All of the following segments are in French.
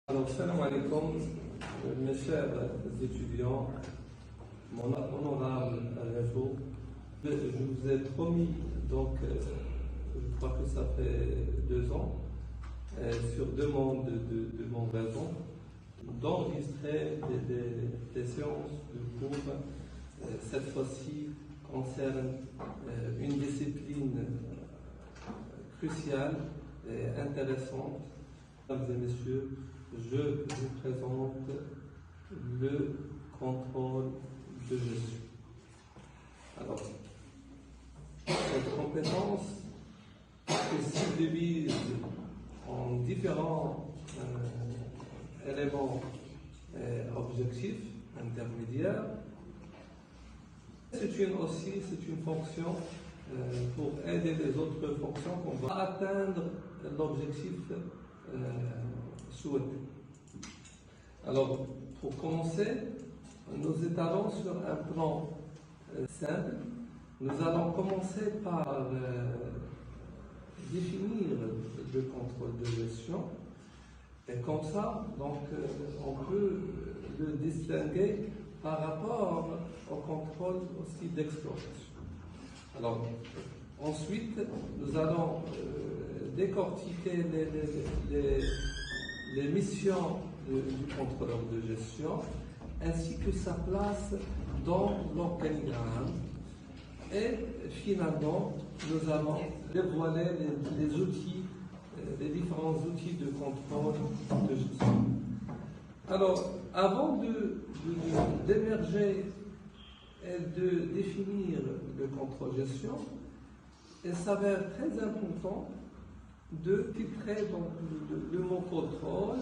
Alors, salam alaikum, mes chers étudiants, mon honorable réseau. Je vous ai promis, donc, je crois que ça fait 2 ans, sur demande de mon réseau, d'enregistrer des séances de cours. Cette fois-ci concerne une discipline cruciale et intéressante. Mesdames et messieurs, je vous présente le contrôle de gestion. Alors, cette compétence se subdivise en différents éléments objectifs, intermédiaires. C'est une fonction pour aider les autres fonctions qu'on va atteindre l'objectif souhaité. Alors, pour commencer, nous étalons sur un plan simple. Nous allons commencer par définir le contrôle de gestion. Et comme ça, donc, on peut le distinguer par rapport au contrôle aussi d'exploitation. Alors, ensuite, nous allons décortiquer les missions du contrôleur de gestion ainsi que sa place dans l'organigramme. Et finalement, nous allons dévoiler les outils, les différents outils de contrôle de gestion. Alors, avant d'émerger et de définir le contrôle de gestion, il s'avère très important de titrer donc le mot contrôle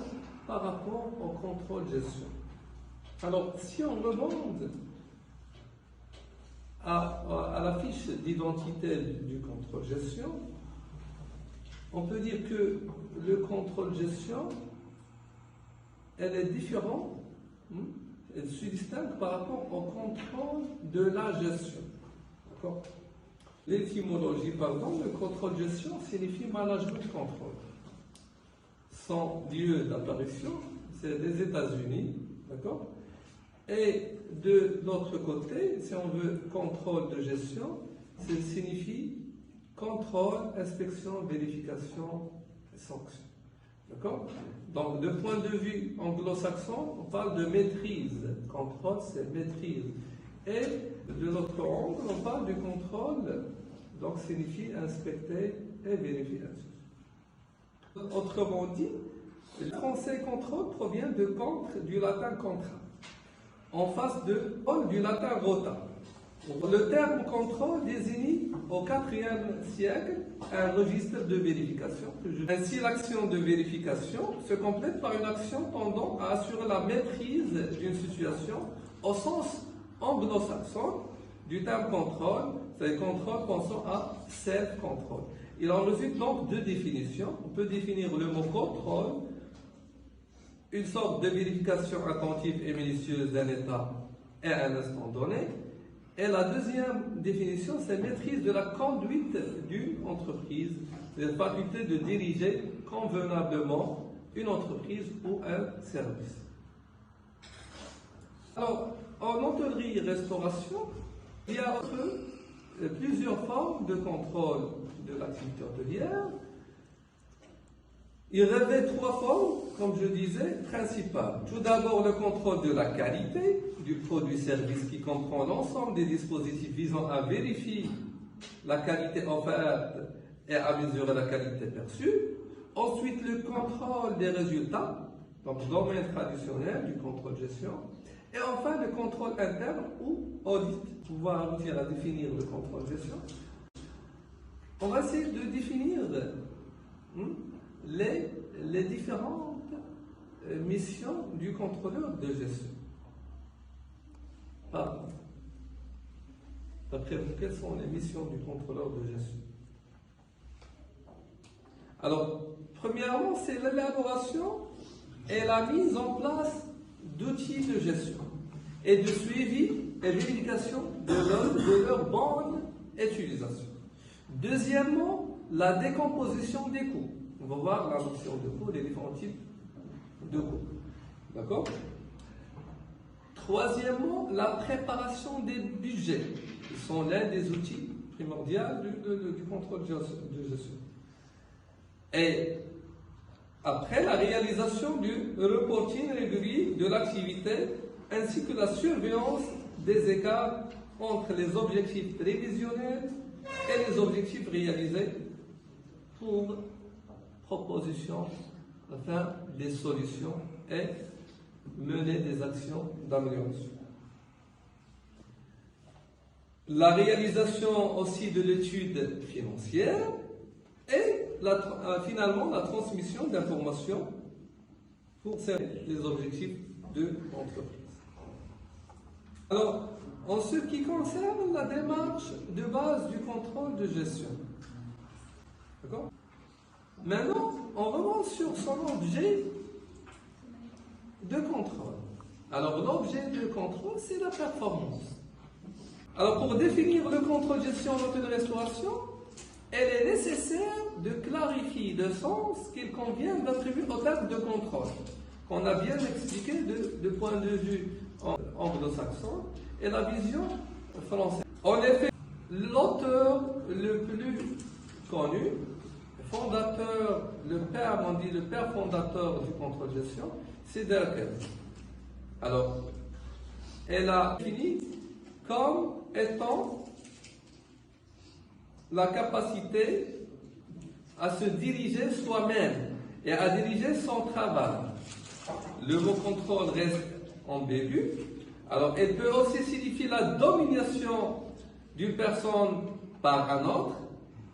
par rapport au contrôle de gestion. Alors, si on remonte à la fiche d'identité du contrôle de gestion, on peut dire que le contrôle de gestion, elle est différente, elle se distingue par rapport au contrôle de la gestion. D'accord ? L'étymologie, pardon, le contrôle de gestion signifie management control. Son lieu d'apparition, c'est les États-Unis, d'accord? Et de l'autre côté, si on veut contrôle de gestion, ça signifie contrôle, inspection, vérification, sanction. D'accord? Donc, de point de vue anglo-saxon, on parle de maîtrise. Contrôle, c'est maîtrise. Et de l'autre angle, on parle du contrôle, donc signifie inspecter et vérifier. Autrement dit, le français contrôle provient du latin contra, en face du latin rota. Le terme contrôle désigne au IVe siècle un registre de vérification. Ainsi, l'action de vérification se complète par une action tendant à assurer la maîtrise d'une situation au sens anglo-saxon du terme contrôle, c'est contrôle pensant à self-control. Il en résulte donc 2 définitions. On peut définir le mot contrôle, une sorte de vérification attentive et minutieuse d'un état à un instant donné. Et la deuxième définition, c'est maîtrise de la conduite d'une entreprise, la faculté de diriger convenablement une entreprise ou un service. Alors, en hôtellerie-restauration, il y a plusieurs formes de contrôle de l'activité hôtelière. Il revêt 3 formes, comme je disais, principales. Tout d'abord, le contrôle de la qualité du produit-service qui comprend l'ensemble des dispositifs visant à vérifier la qualité offerte et à mesurer la qualité perçue. Ensuite, le contrôle des résultats, donc domaine traditionnel du contrôle de gestion. Et enfin, le contrôle interne ou audit, pour pouvoir aboutir à définir le contrôle de gestion. On va essayer de définir les différentes missions du contrôleur de gestion. D'après vous, quelles sont les missions du contrôleur de gestion? Alors, premièrement, c'est l'élaboration et la mise en place d'outils de gestion et de suivi et vérification de leur bonne utilisation. Deuxièmement, la décomposition des coûts. On va voir la notion de coût, les différents types de cours. D'accord? Troisièmement, la préparation des budgets, qui sont l'un des outils primordiaux du contrôle de gestion. Et après, la réalisation du reporting régulier de l'activité ainsi que la surveillance des écarts entre les objectifs prévisionnels et les objectifs réalisés pour proposition, enfin des solutions et mener des actions d'amélioration. La réalisation aussi de l'étude financière et finalement la transmission d'informations pour les objectifs de l'entreprise. Alors, en ce qui concerne la démarche de base du contrôle de gestion, d'accord? Maintenant, on remonte sur son objet de contrôle. Alors, l'objet de contrôle, c'est la performance. Alors, pour définir le contrôle de gestion en hôtel de restauration, il est nécessaire de clarifier le sens qu'il convient d'attribuer au terme de contrôle, qu'on a bien expliqué de point de vue anglo-saxon et la vision française. En effet, l'auteur le plus connu, fondateur, le père fondateur du contrôle de gestion, c'est Durkheim. Alors, elle a défini comme étant la capacité à se diriger soi-même et à diriger son travail. Le mot contrôle reste ambigu. Alors, elle peut aussi signifier la domination d'une personne par un autre.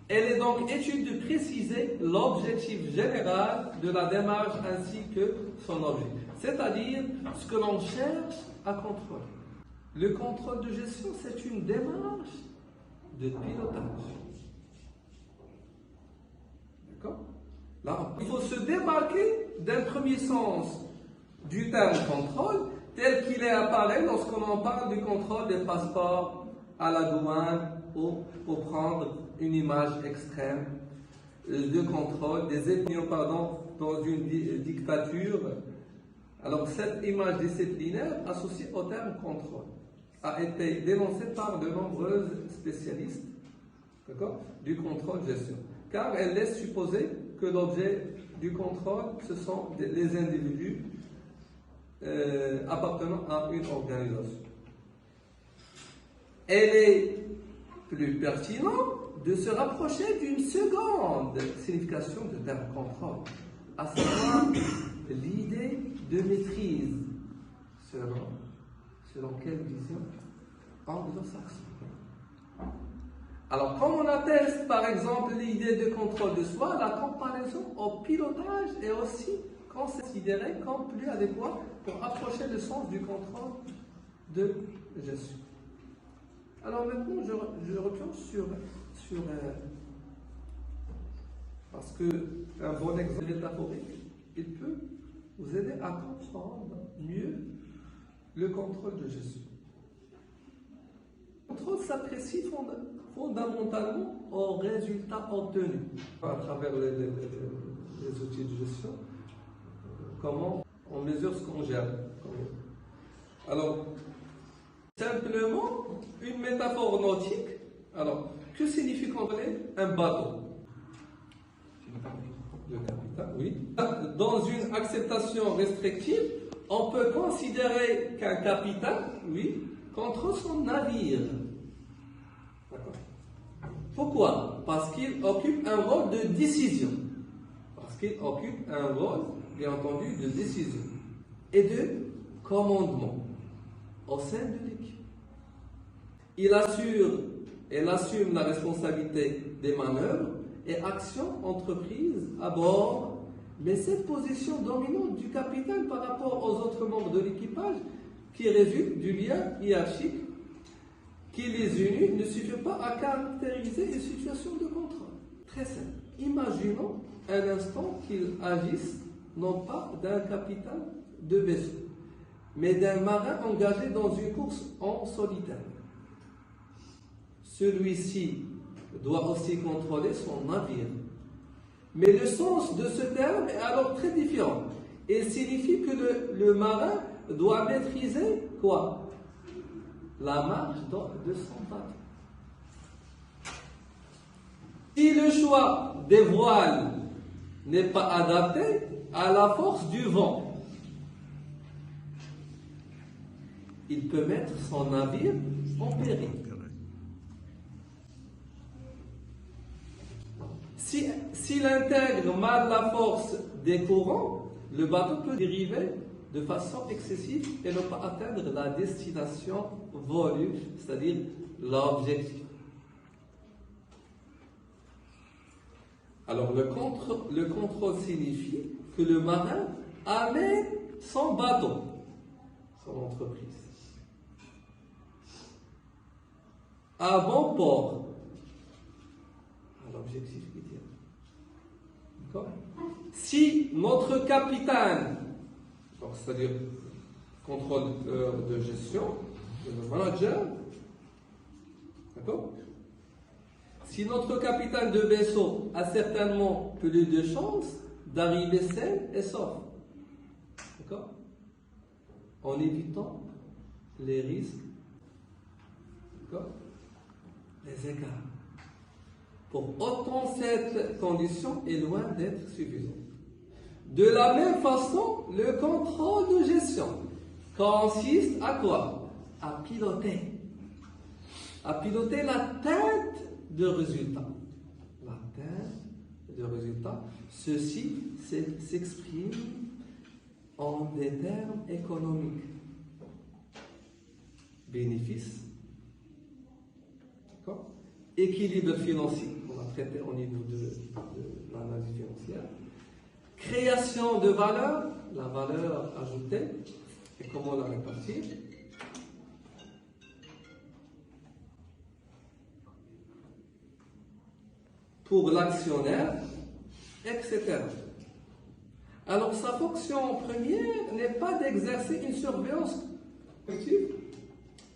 Elle est donc utile de préciser l'objectif général de la démarche ainsi que son objet, c'est-à-dire ce que l'on cherche à contrôler. Le contrôle de gestion, c'est une démarche de pilotage. D'accord? Là, il faut se démarquer d'un premier sens du terme contrôle tel qu'il est apparu lorsqu'on parle du contrôle des passeports à la douane ou pour prendre une image extrême de contrôle des ethnies, dans une dictature. Alors cette image disciplinaire associée au terme contrôle a été dénoncée par de nombreux spécialistes, du contrôle de gestion, car elle laisse supposer que l'objet du contrôle, ce sont les individus appartenant à une organisation. Elle est plus pertinent de se rapprocher d'une seconde signification de terme contrôle, à savoir l'idée de maîtrise, selon quelle vision anglo-saxonne. Alors, comme on atteste par exemple l'idée de contrôle de soi, la comparaison au pilotage est aussi considérée comme plus adéquate pour approcher le sens du contrôle de gestion. Alors maintenant, je reviens sur parce qu'un bon exemple métaphorique, il peut vous aider à comprendre mieux le contrôle de gestion. Le contrôle s'apprécie fondamentalement aux résultats obtenus à travers les outils de gestion. Comment on mesure ce qu'on gère. Alors, simplement, une métaphore nautique. Alors, que signifie contrôler un bateau? Le capitaine, oui. Dans une acceptation restrictive, on peut considérer qu'un capitaine, oui, contrôle son navire. D'accord. Pourquoi? Parce qu'il occupe un rôle de décision. Parce qu'il occupe un rôle, bien entendu, de décision et de commandement au sein de l'équipe. Elle assume la responsabilité des manœuvres et actions entreprises à bord, mais cette position dominante du capitaine par rapport aux autres membres de l'équipage, qui résulte du lien hiérarchique qui les unit, ne suffit pas à caractériser une situation de contrôle. Très simple. Imaginons un instant qu'ils agissent non pas d'un capitaine de vaisseau, mais d'un marin engagé dans une course en solitaire. Celui-ci doit aussi contrôler son navire. Mais le sens de ce terme est alors très différent. il signifie que le marin doit maîtriser quoi? La marche de son bateau. Si le choix des voiles n'est pas adapté à la force du vent, il peut mettre son navire en péril. S'il intègre mal la force des courants, le bateau peut dériver de façon excessive et ne pas atteindre la destination voulue, c'est-à-dire l'objectif. Alors le contrôle signifie que le marin amène son bateau, son entreprise, à bon port, à l'objectif qu'il tient. D'accord? Si notre capitaine, c'est-à-dire contrôleur de gestion, le manager, d'accord? Si notre capitaine de vaisseau a certainement plus de chances d'arriver sain et sauf, d'accord? En évitant les risques, d'accord? Les écarts. Pour autant, cette condition est loin d'être suffisante. De la même façon, le contrôle de gestion consiste à quoi? À piloter l'atteinte de résultats. L'atteinte de résultats, ceci s'exprime en des termes économiques. Bénéfice, d'accord? Équilibre financier, on a traité au niveau de l'analyse financière. Création de valeur, la valeur ajoutée, et comment la répartir. Pour l'actionnaire, etc. Alors sa fonction première n'est pas d'exercer une surveillance collective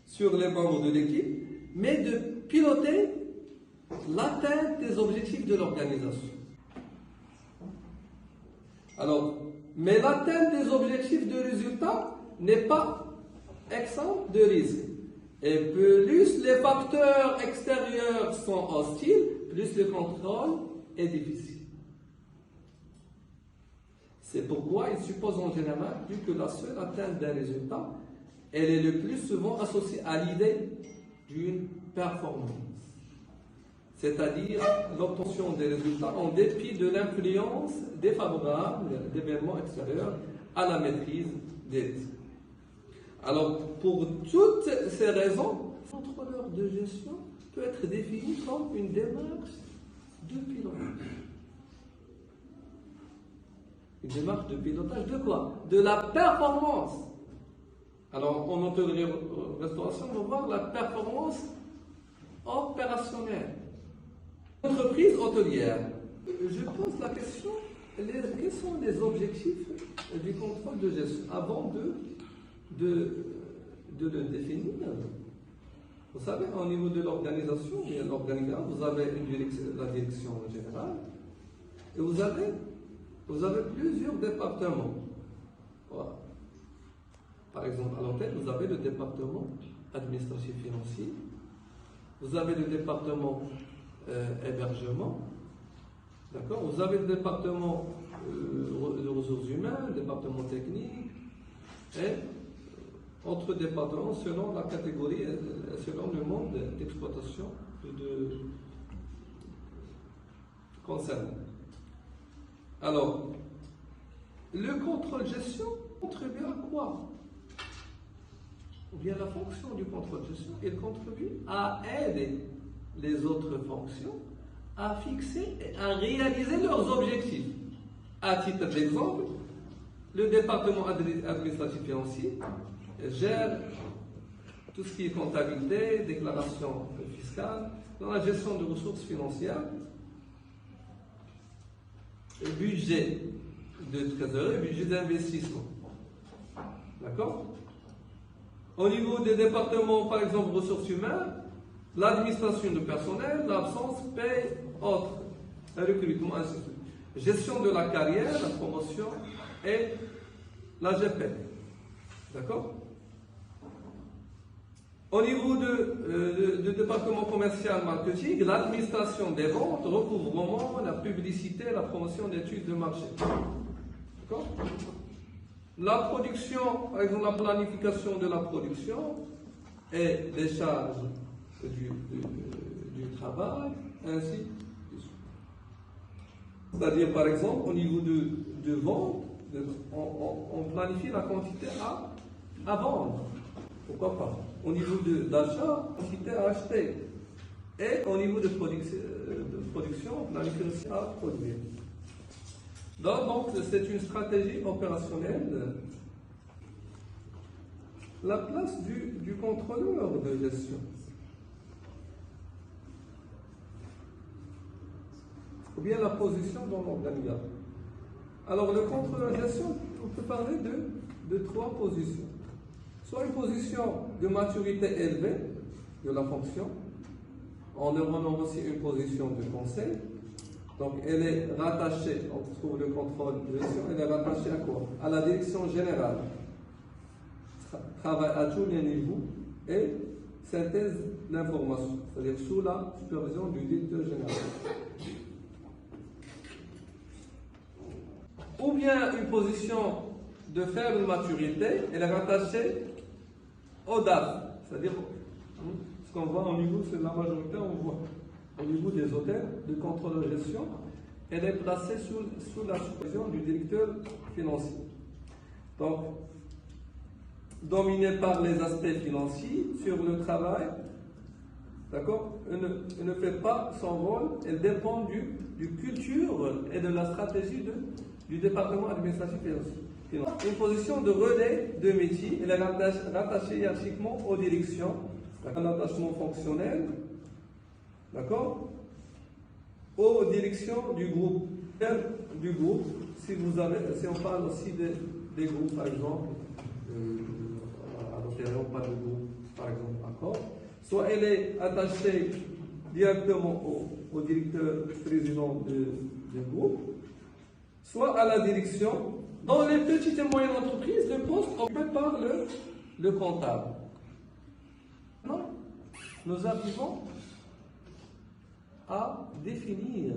sur les membres de l'équipe, mais de piloter l'atteinte des objectifs de l'organisation. Alors, mais l'atteinte des objectifs de résultat n'est pas exempte de risque. Et plus les facteurs extérieurs sont hostiles, plus le contrôle est difficile. C'est pourquoi il suppose en général plus que la seule atteinte d'un résultat, elle est le plus souvent associée à l'idée d'une performance, c'est-à-dire l'obtention des résultats en dépit de l'influence défavorable d'événements extérieurs à la maîtrise des risques. Alors, pour toutes ces raisons, le contrôleur de gestion peut être défini comme une démarche de pilotage. Une démarche de pilotage de quoi? De la performance. Alors, en hôtellerie-restauration, on va voir la performance opérationnelle. Entreprise hôtelière. Je pose la question, quels sont les objectifs du contrôle de gestion avant de le définir? Vous savez, au niveau de l'organisation, il y a l'organigramme, vous avez la direction générale, et vous avez plusieurs départements. Voilà. Par exemple, à l'hôtel, vous avez le département administratif financier, vous avez le département hébergement, d'accord? Vous avez le département de ressources humaines, le département technique, et autres départements selon la catégorie, selon le monde d'exploitation concerné. Alors, le contrôle-gestion contribue à quoi? Ou bien la fonction du contrôle-gestion, il contribue à aider les autres fonctions à fixer et à réaliser leurs objectifs. À titre d'exemple, le département administratif financier gère tout ce qui est comptabilité, déclaration fiscale, dans la gestion de ressources financières, budget de trésorerie, budget d'investissement. D'accord? Au niveau des départements, par exemple, ressources humaines, l'administration de personnel, l'absence, paye, autres, recrutement, ainsi de suite. Gestion de la carrière, la promotion et l'AGP. D'accord? Au niveau du département commercial marketing, l'administration des ventes, recouvrement, la publicité, la promotion d'études de marché. D'accord? La production, par exemple la planification de la production et les charges du travail, ainsi de suite. C'est-à-dire, par exemple, au niveau de vente, on planifie la quantité à vendre. Pourquoi pas? Au niveau d'achat, la quantité à acheter. Et au niveau de production, on planifie aussi à produire. Donc, c'est une stratégie opérationnelle. La place du contrôleur de gestion. Ou bien la position dans l'organigramme. Alors, le contrôleur de gestion, on peut parler de trois positions. Soit une position de maturité élevée de la fonction. On nomme aussi une position de conseil. Donc, elle est rattachée, on trouve le contrôle de gestion, elle est rattachée à quoi? À la direction générale. Travail à tous les niveaux et synthèse d'informations, c'est-à-dire sous la supervision du directeur général. Ou bien une position de faible maturité, elle est rattachée au DAF, c'est-à-dire ce qu'on voit au niveau, c'est la majorité, on voit au niveau des hôtels de contrôle de gestion, elle est placée sous la supervision du directeur financier. Donc, dominée par les aspects financiers sur le travail, d'accord, elle ne fait pas son rôle, elle dépend du culture et de la stratégie du département administratif financier. Une position de relais de métier, elle est rattachée hiérarchiquement aux directions, un attachement fonctionnel, d'accord, aux directions du groupe. Si on parle aussi des groupes, par exemple, à l'intérieur, pas de groupe, par exemple, accord, soit elle est attachée directement au directeur président du groupe, soit à la direction. Dans les petites et moyennes entreprises, le poste occupé par le comptable. Non, nous arrivons à définir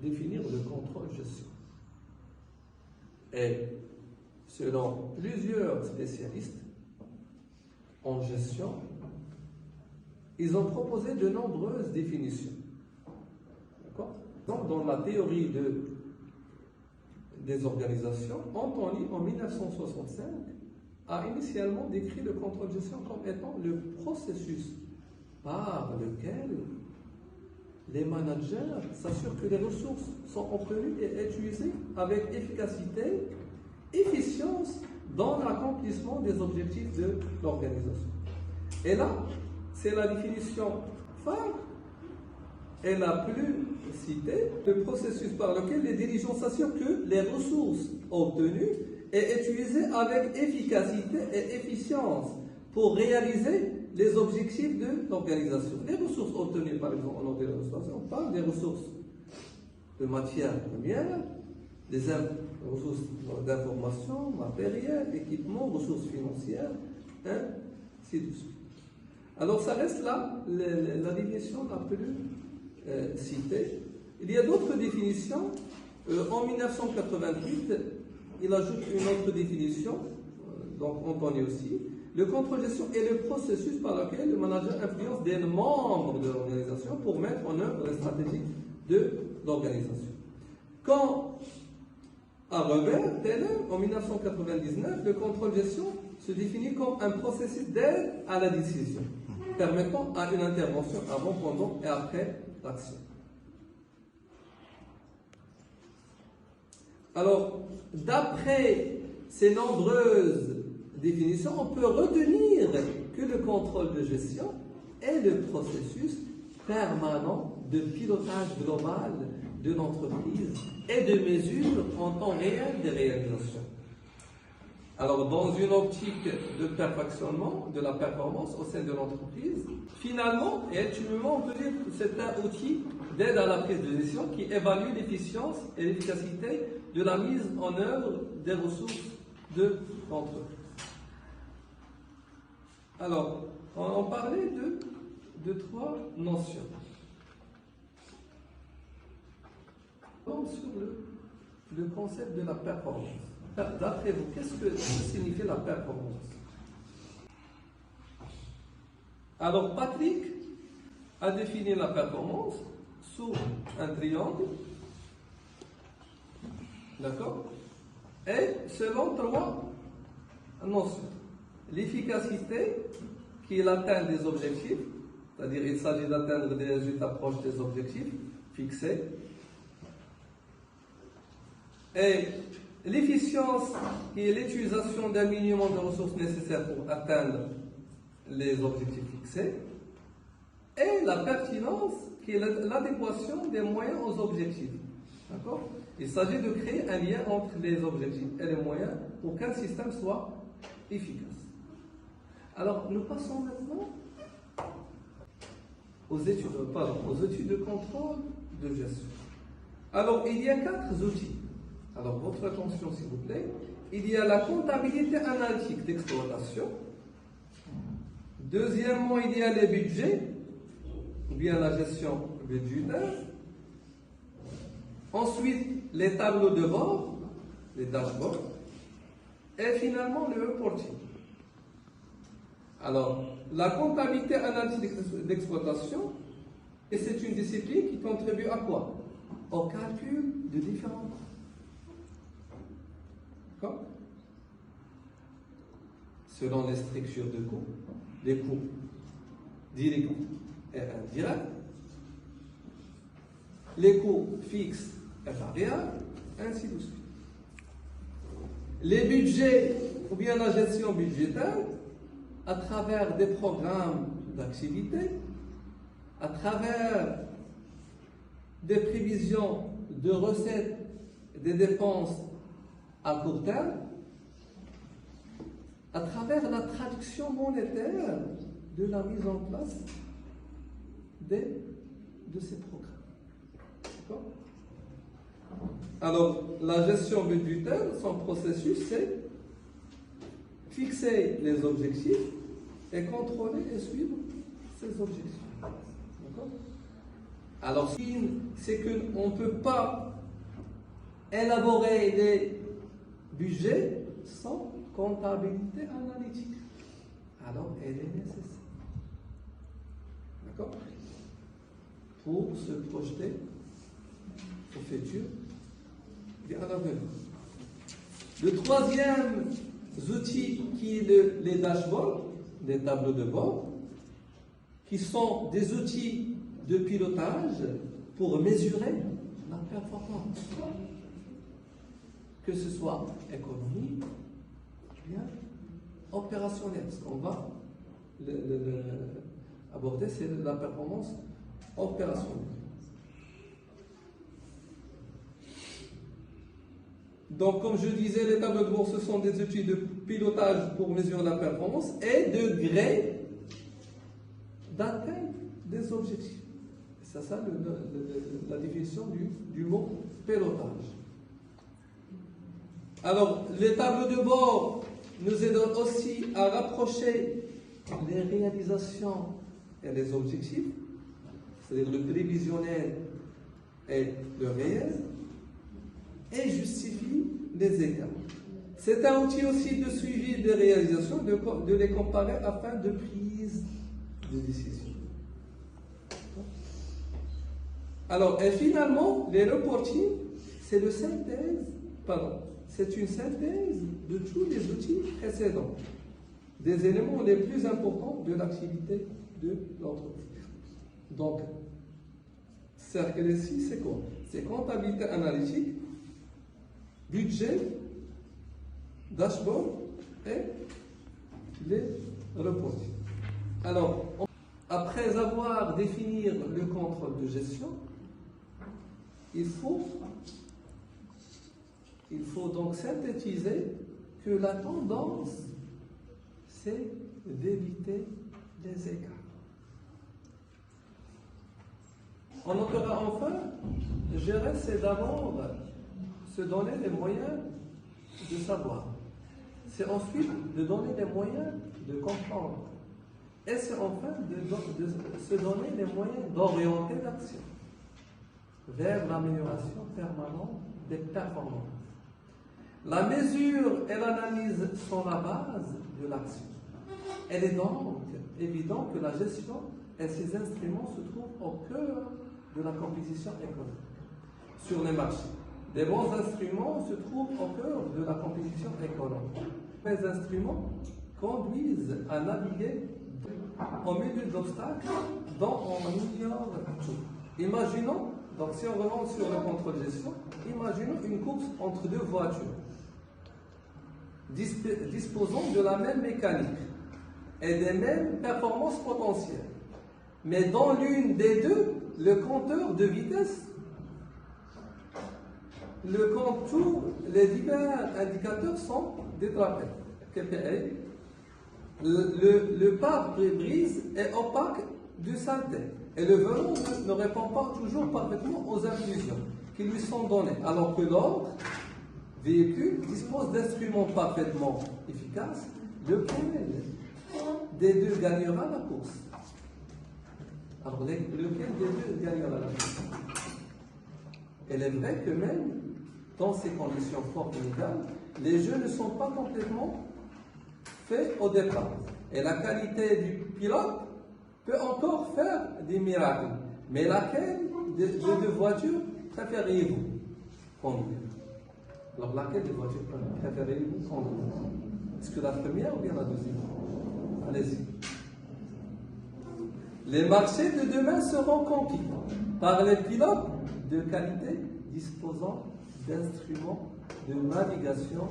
le contrôle gestion. Et selon plusieurs spécialistes en gestion, ils ont proposé de nombreuses définitions. D'accord? Donc, dans la théorie des organisations, Anthony, en 1965, a initialement décrit le contrôle de gestion comme étant le processus par lequel les managers s'assurent que les ressources sont obtenues et utilisées avec efficacité, efficience dans l'accomplissement des objectifs de l'organisation. Et là, c'est la définition phare et la plus citée, le processus par lequel les dirigeants s'assurent que les ressources obtenues et utilisées avec efficacité et efficience pour réaliser les objectifs de l'organisation. Les ressources obtenues, par exemple, en organisation, on parle des ressources de matières premières, des ressources d'information, matériel, équipement, ressources financières, ainsi de suite. Alors, ça reste là la définition la plus citée. Il y a d'autres définitions. En 1988, il ajoute une autre définition, donc on connaît aussi. Le contrôle de gestion est le processus par lequel le manager influence des membres de l'organisation pour mettre en œuvre les stratégies de l'organisation. Quand, à Robert Taylor, en 1999, le contrôle de gestion se définit comme un processus d'aide à la décision, permettant à une intervention avant, pendant et après l'action. Alors, d'après ces nombreuses définitions, on peut retenir que le contrôle de gestion est le processus permanent de pilotage global de l'entreprise et de mesure en temps réel des réalisations. Alors, dans une optique de perfectionnement de la performance au sein de l'entreprise, finalement et ultimement, on peut dire que c'est un outil d'aide à la prise de décision qui évalue l'efficience et l'efficacité de la mise en œuvre des ressources de l'entreprise. Alors, on parlait de trois notions. Sur le concept de la performance. D'après vous, qu'est-ce que signifie la performance? Alors, Patrick a défini la performance sous un triangle, d'accord? Et selon trois notions. L'efficacité, qui est l'atteinte des objectifs, c'est-à-dire il s'agit d'atteindre des résultats proches des objectifs fixés. Et l'efficience, qui est l'utilisation d'un minimum de ressources nécessaires pour atteindre les objectifs fixés. Et la pertinence, qui est l'adéquation des moyens aux objectifs. D'accord? Il s'agit de créer un lien entre les objectifs et les moyens pour qu'un système soit efficace. Alors, nous passons maintenant aux études de contrôle de gestion. Alors, il y a 4 outils. Alors, votre attention, s'il vous plaît. Il y a la comptabilité analytique d'exploitation. Deuxièmement, il y a les budgets, ou bien la gestion budgétaire. Ensuite, les tableaux de bord, les dashboards. Et finalement, le reporting. Alors, la comptabilité analytique d'exploitation, et c'est une discipline qui contribue à quoi? Au calcul de différents coûts. D'accord? Selon les structures de coûts, les coûts directs et indirects, les coûts fixes et variables, ainsi de suite. Les budgets, ou bien la gestion budgétaire, à travers des programmes d'activité, à travers des prévisions de recettes et des dépenses à court terme, à travers la traduction monétaire de la mise en place de ces programmes. D'accord? Alors, la gestion budgétaire, son processus, c'est fixer les objectifs et contrôler et suivre ces objectifs. D'accord? Alors, c'est qu'on ne peut pas élaborer des budgets sans comptabilité analytique. Alors, elle est nécessaire. D'accord? Pour se projeter au futur et à l'avenir. Le troisième outil qui est les dashboards, les tableaux de bord, qui sont des outils de pilotage pour mesurer la performance, que ce soit économique ou bien opérationnelle. Ce qu'on va aborder, c'est la performance opérationnelle. Donc, comme je disais, les tableaux de bord, ce sont des outils de pilotage pour mesurer la performance et degré d'atteinte des objectifs. C'est ça la définition du mot pilotage. Alors, les tableaux de bord nous aident aussi à rapprocher les réalisations et les objectifs, c'est-à-dire le prévisionnel et le réel, et justifie les écarts. C'est un outil aussi de suivi des réalisations, de les comparer afin de prise de décision. Alors, et finalement, les reporting, c'est une synthèse de tous les outils précédents, des éléments les plus importants de l'activité de l'entreprise. Donc, cercle ici, c'est quoi? C'est comptabilité analytique, budget, dashboard et les reporting. Alors, après avoir défini le contrôle de gestion, il faut donc synthétiser que la tendance, c'est d'éviter les écarts. On notera enfin, gérer, c'est d'abord se donner les moyens de savoir. C'est ensuite de donner les moyens de comprendre. Et c'est enfin de se donner les moyens d'orienter l'action vers l'amélioration permanente des performances. La mesure et l'analyse sont la base de l'action. Il est donc évident que la gestion et ses instruments se trouvent au cœur de la compétition économique. Sur les marchés, des bons instruments se trouvent au cœur de la compétition économique. Les instruments conduisent à naviguer au milieu d'obstacles dont on ignore tout. Imaginons, donc si on remonte sur le contrôle gestion, imaginons une course entre deux voitures disposant de la même mécanique et des mêmes performances potentielles. Mais dans l'une des deux, le compteur de vitesse, le contour, les divers indicateurs sont détrapés. KPI. Le pare-brise est opaque du saleté et le volant ne répond pas toujours parfaitement aux impulsions qui lui sont données, alors que l'autre véhicule dispose d'instruments parfaitement efficaces. Lequel des deux gagnera la course? Alors, lequel des deux gagnera la course? Il est vrai que même dans ces conditions fort inégales, les jeux ne sont pas complètement faits au départ. Et la qualité du pilote peut encore faire des miracles. Mais laquelle des deux voitures préférez-vous conduire? Alors, laquelle des voitures préférez-vous conduire? Est-ce que la première ou bien la deuxième? Allez-y. Les marchés de demain seront conquis par les pilotes de qualité disposant d'instruments de navigation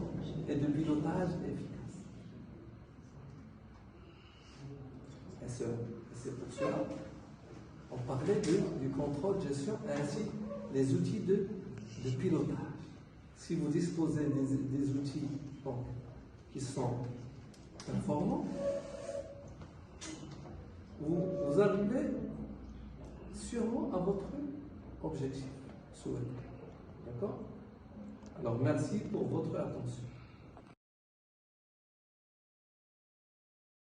et de pilotage efficaces. Et c'est pour cela qu'on parlait du contrôle, gestion et ainsi les outils de pilotage. Si vous disposez des outils donc, qui sont performants, vous arrivez sûrement à votre objectif souhaité. D'accord? Alors merci pour votre attention.